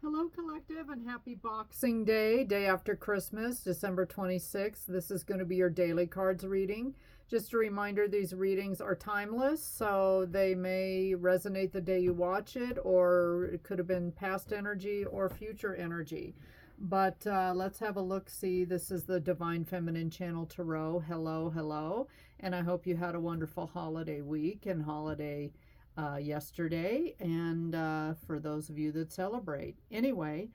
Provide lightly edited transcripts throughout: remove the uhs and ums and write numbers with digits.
Hello, Collective, and happy Boxing Day, day after Christmas, December 26th. This is going to be your daily cards reading. Just a reminder, these readings are timeless, so they may resonate the day you watch it, or it could have been past energy or future energy. But let's have a look-see. This is the Divine Feminine Channel Tarot. Hello, hello. And I hope you had a wonderful holiday week and holiday yesterday, and for those of you that celebrate. Anyway,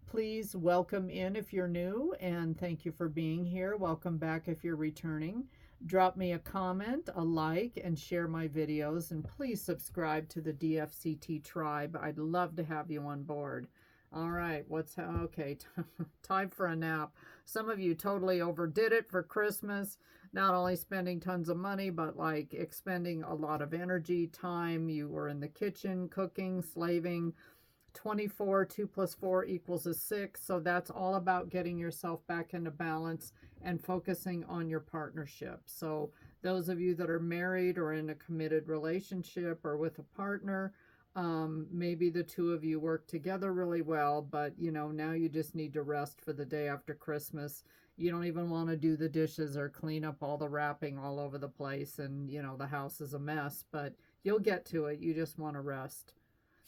please welcome in if you're new, and thank you for being here. Welcome back if you're returning. Drop me a comment, a like, and share my videos, and please subscribe to the DFCT tribe. I'd love to have you on board. All right, okay, time for a nap. Some of you totally overdid it for Christmas, not only spending tons of money, but like expending a lot of energy, time. You were in the kitchen, cooking, slaving. 24, 2 plus 4 equals a 6. So that's all about getting yourself back into balance and focusing on your partnership. So those of you that are married or in a committed relationship or with a partner, maybe the two of you work together really well, but you know, now you just need to rest for the day after Christmas. You don't even want to do the dishes or clean up all the wrapping all over the place, and you know, the house is a mess, but you'll get to it. You just want to rest.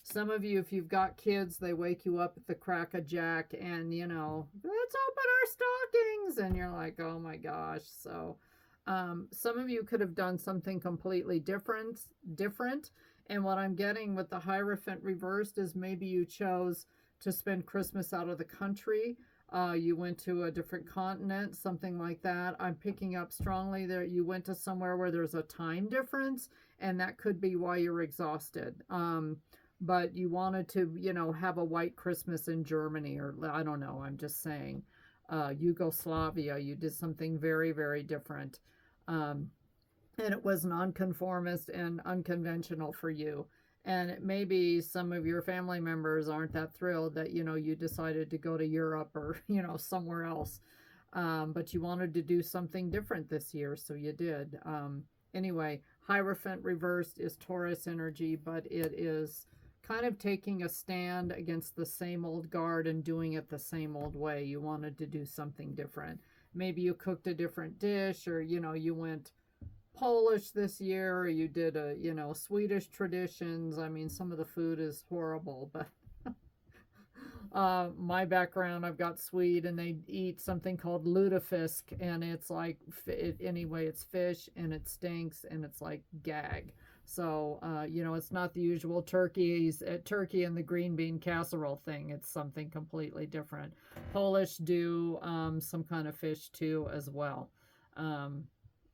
Some of you, if you've got kids, they wake you up at the crack of jack and, you know, let's open our stockings, and you're like, oh my gosh. So some of you could have done something completely different. And what I'm getting with the Hierophant reversed is maybe you chose to spend Christmas out of the country. You went to a different continent, something like that. I'm picking up strongly there. You went to somewhere where there's a time difference, and that could be why you're exhausted. But you wanted to, you know, have a white Christmas in Germany, or I don't know, I'm just saying. Yugoslavia, you did something very, very different. And it was nonconformist and unconventional for you. And maybe some of your family members aren't that thrilled that, you know, you decided to go to Europe or, you know, somewhere else. But you wanted to do something different this year, so you did. Anyway, Hierophant reversed is Taurus energy, but it is kind of taking a stand against the same old guard and doing it the same old way. You wanted to do something different. Maybe you cooked a different dish, or, you know, you went Polish this year, or you did a, you know, Swedish traditions. I mean, some of the food is horrible, but my background, I've got Swede, and they eat something called lutefisk, and it's like, anyway, it's fish, and it stinks, and it's like gag. So, you know, it's not the usual turkey and the green bean casserole thing. It's something completely different. Polish do some kind of fish too as well.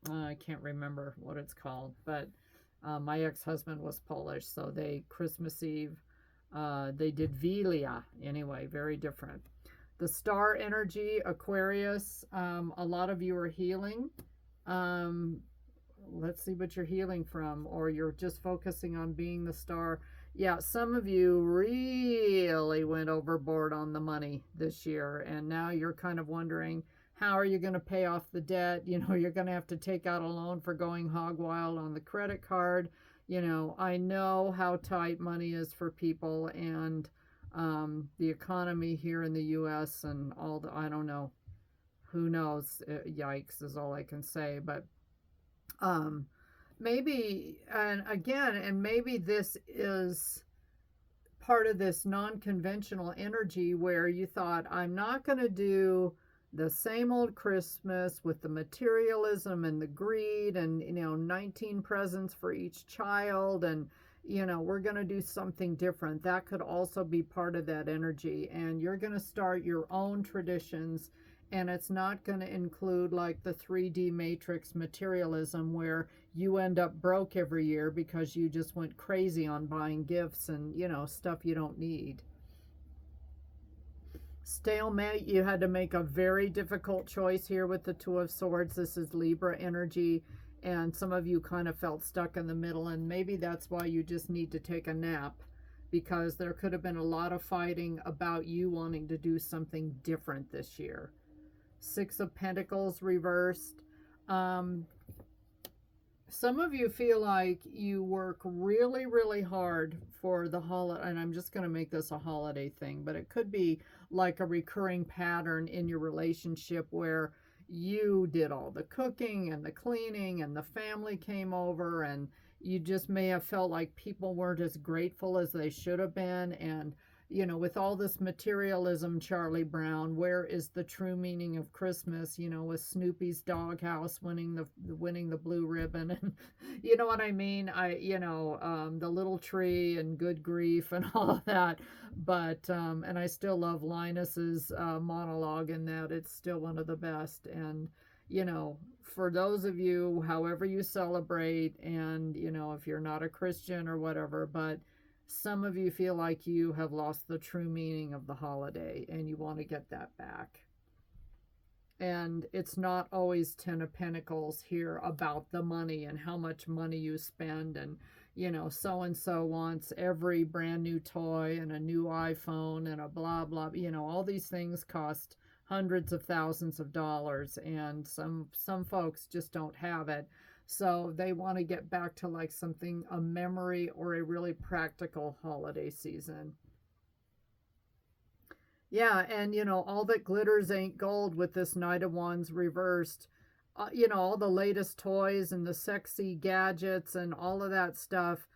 I can't remember what it's called, but my ex-husband was Polish, so they, Christmas Eve, they did Vilia. Anyway, very different. The star energy, Aquarius, a lot of you are healing. Let's see what you're healing from, or you're just focusing on being the star. Yeah, some of you really went overboard on the money this year, and now you're kind of wondering, how are you going to pay off the debt? You know, you're going to have to take out a loan for going hog wild on the credit card. You know, I know how tight money is for people, and the economy here in the U.S. and all the, I don't know, who knows, yikes is all I can say, but maybe, and again, and maybe this is part of this non-conventional energy where you thought, I'm not going to do the same old Christmas with the materialism and the greed and, you know, 19 presents for each child, and, you know, we're going to do something different. That could also be part of that energy, and you're going to start your own traditions, and it's not going to include like the 3D matrix materialism where you end up broke every year because you just went crazy on buying gifts and, you know, stuff you don't need. Stalemate, you had to make a very difficult choice here with the Two of Swords. This is Libra energy, and some of you kind of felt stuck in the middle, and maybe that's why you just need to take a nap, because there could have been a lot of fighting about you wanting to do something different this year. Six of Pentacles reversed. Some of you feel like you work really, really hard for the holiday, and I'm just going to make this a holiday thing, but it could be like a recurring pattern in your relationship where you did all the cooking and the cleaning and the family came over, and you just may have felt like people weren't as grateful as they should have been. And with all this materialism, Charlie Brown, where is the true meaning of Christmas? With Snoopy's doghouse winning the blue ribbon, and you know what I mean. The little tree and good grief and all of that. But and I still love Linus's monologue in that. It's still one of the best. And for those of you, however you celebrate, and if you're not a Christian or whatever, but some of you feel like you have lost the true meaning of the holiday and you want to get that back. And it's not always 10 of Pentacles here about the money and how much money you spend. And, so-and-so wants every brand new toy and a new iPhone and a blah, blah. All these things cost hundreds of thousands of dollars. And some folks just don't have it. So they want to get back to like something, a memory or a really practical holiday season. Yeah, and all that glitters ain't gold with this Knight of Wands reversed. All the latest toys and the sexy gadgets and all of that stuff,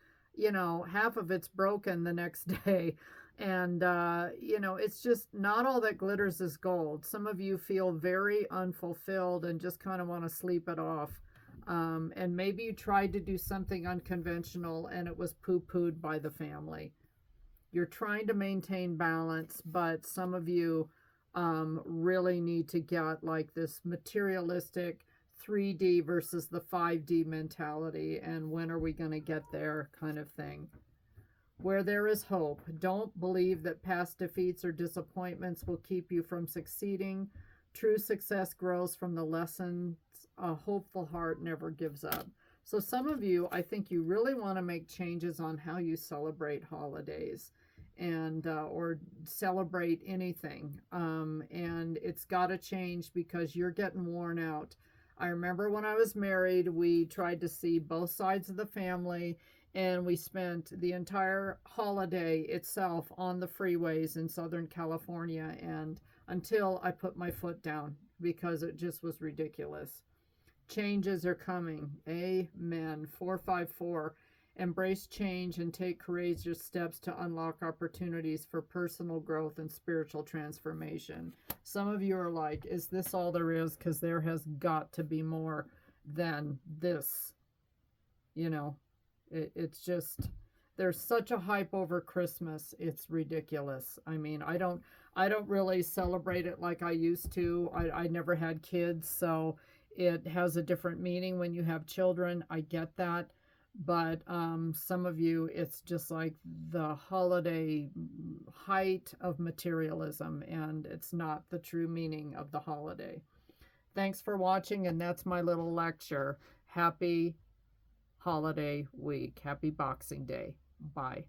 half of it's broken the next day. And, it's just not all that glitters is gold. Some of you feel very unfulfilled and just kind of want to sleep it off. And maybe you tried to do something unconventional and it was poo-pooed by the family. You're trying to maintain balance, but some of you really need to get like this materialistic 3D versus the 5D mentality, and when are we going to get there kind of thing. Where there is hope, don't believe that past defeats or disappointments will keep you from succeeding. True success grows from the lessons. A hopeful heart never gives up. So some of you, I think you really want to make changes on how you celebrate holidays and or celebrate anything. And it's got to change because you're getting worn out. I remember when I was married, we tried to see both sides of the family, and we spent the entire holiday itself on the freeways in Southern California, and until I put my foot down because it just was ridiculous. Changes are coming. Amen. 454. Embrace change and take courageous steps to unlock opportunities for personal growth and spiritual transformation. Some of you are like, is this all there is? Because there has got to be more than this. It's just, there's such a hype over Christmas. It's ridiculous. I mean, I don't really celebrate it like I used to. I never had kids, so it has a different meaning when you have children. I get that. But some of you, it's just like the holiday height of materialism, and it's not the true meaning of the holiday. Thanks for watching, and that's my little lecture. Happy holiday week. Happy Boxing Day. Bye.